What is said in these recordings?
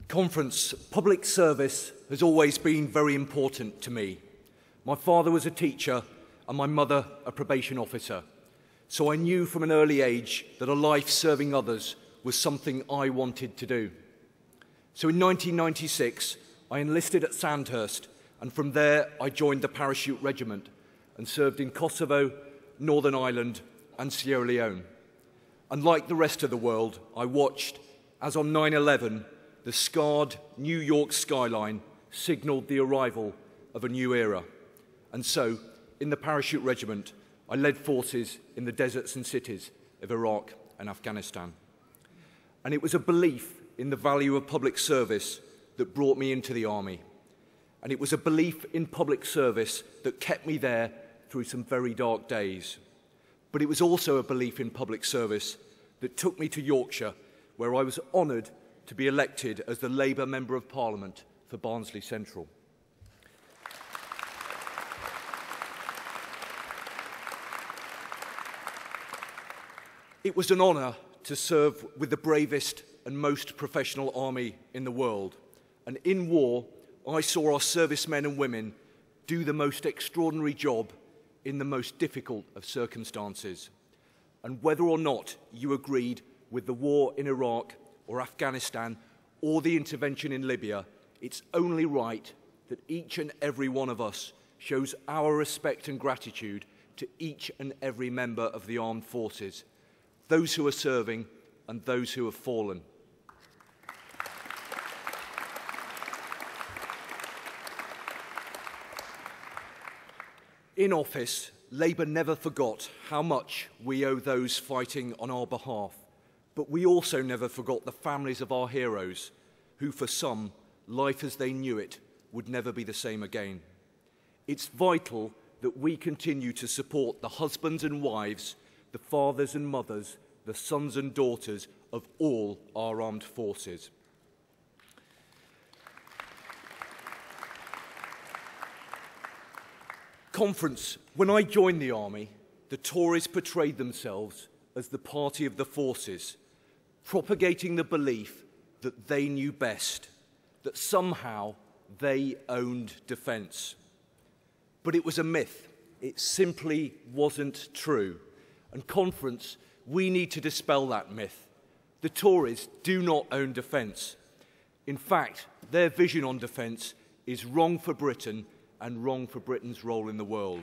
Conference, public service has always been very important to me. My father was a teacher and my mother a probation officer, so I knew from an early age that a life serving others was something I wanted to do. So in 1996, I enlisted at Sandhurst, and from there I joined the Parachute Regiment and served in Kosovo, Northern Ireland and Sierra Leone. And like the rest of the world, I watched as on 9/11, the scarred New York skyline signalled the arrival of a new era. And so, in the Parachute Regiment, I led forces in the deserts and cities of Iraq and Afghanistan. And it was a belief in the value of public service that brought me into the army. And it was a belief in public service that kept me there through some very dark days. But it was also a belief in public service that took me to Yorkshire, where I was honoured to be elected as the Labour Member of Parliament for Barnsley Central. It was an honour to serve with the bravest and most professional army in the world. And in war, I saw our servicemen and women do the most extraordinary job in the most difficult of circumstances. And whether or not you agreed with the war in Iraq or Afghanistan or the intervention in Libya, it's only right that each and every one of us shows our respect and gratitude to each and every member of the armed forces, those who are serving and those who have fallen. In office, Labour never forgot how much we owe those fighting on our behalf, but we also never forgot the families of our heroes, who for some, life as they knew it would never be the same again. It's vital that we continue to support the husbands and wives, the fathers and mothers, the sons and daughters of all our armed forces. Conference, when I joined the army, the Tories portrayed themselves as the party of the forces, propagating the belief that they knew best, that somehow they owned defence. But it was a myth. It simply wasn't true. And Conference, we need to dispel that myth. The Tories do not own defence. In fact, their vision on defence is wrong for Britain and wrong for Britain's role in the world.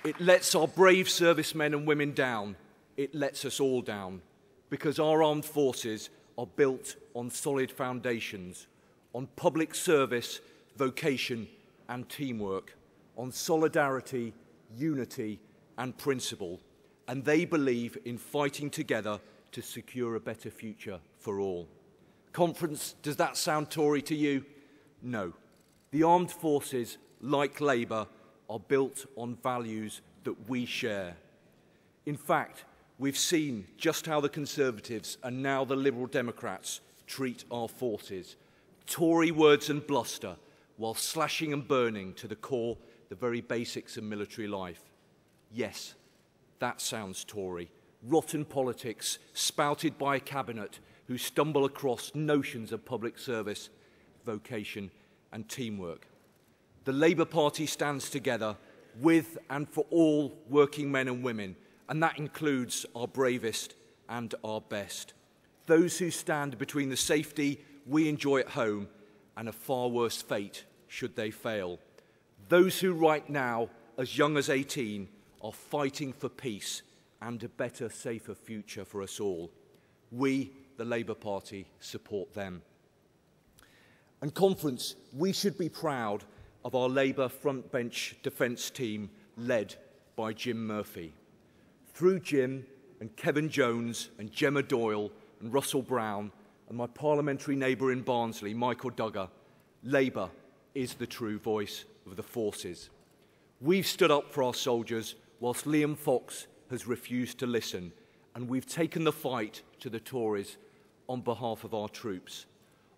It lets our brave servicemen and women down. It lets us all down, because our armed forces are built on solid foundations, on public service, vocation and teamwork, on solidarity, unity and principle, and they believe in fighting together to secure a better future for all. Conference, does that sound Tory to you? No. The armed forces, like Labour, are built on values that we share. In fact, we've seen just how the Conservatives and now the Liberal Democrats treat our forces. Tory words and bluster, while slashing and burning to the core the very basics of military life. Yes, that sounds Tory. Rotten politics spouted by a cabinet who stumble across notions of public service, vocation and teamwork. The Labour Party stands together with and for all working men and women, and that includes our bravest and our best. Those who stand between the safety we enjoy at home and a far worse fate should they fail. Those who right now, as young as 18, are fighting for peace and a better, safer future for us all. We, the Labour Party, support them. And Conference, we should be proud of our Labour frontbench defence team led by Jim Murphy. Through Jim and Kevin Jones and Gemma Doyle and Russell Brown and my parliamentary neighbour in Barnsley, Michael Duggar, Labour is the true voice of the forces. We've stood up for our soldiers whilst Liam Fox has refused to listen, and we've taken the fight to the Tories on behalf of our troops.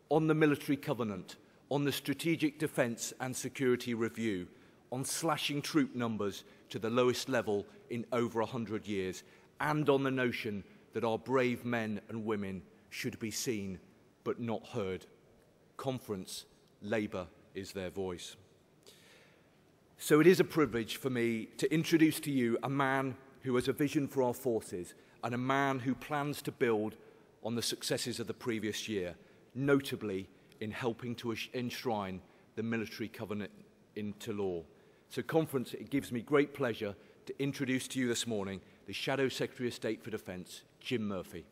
On the military covenant, on the strategic defence and security review, on slashing troop numbers to the lowest level in over 100 years, and on the notion that our brave men and women should be seen but not heard. Conference, Labour is their voice. So it is a privilege for me to introduce to you a man who has a vision for our forces and a man who plans to build on the successes of the previous year, notably in helping to enshrine the military covenant into law. So, Conference, it gives me great pleasure to introduce to you this morning the Shadow Secretary of State for Defence, Jim Murphy.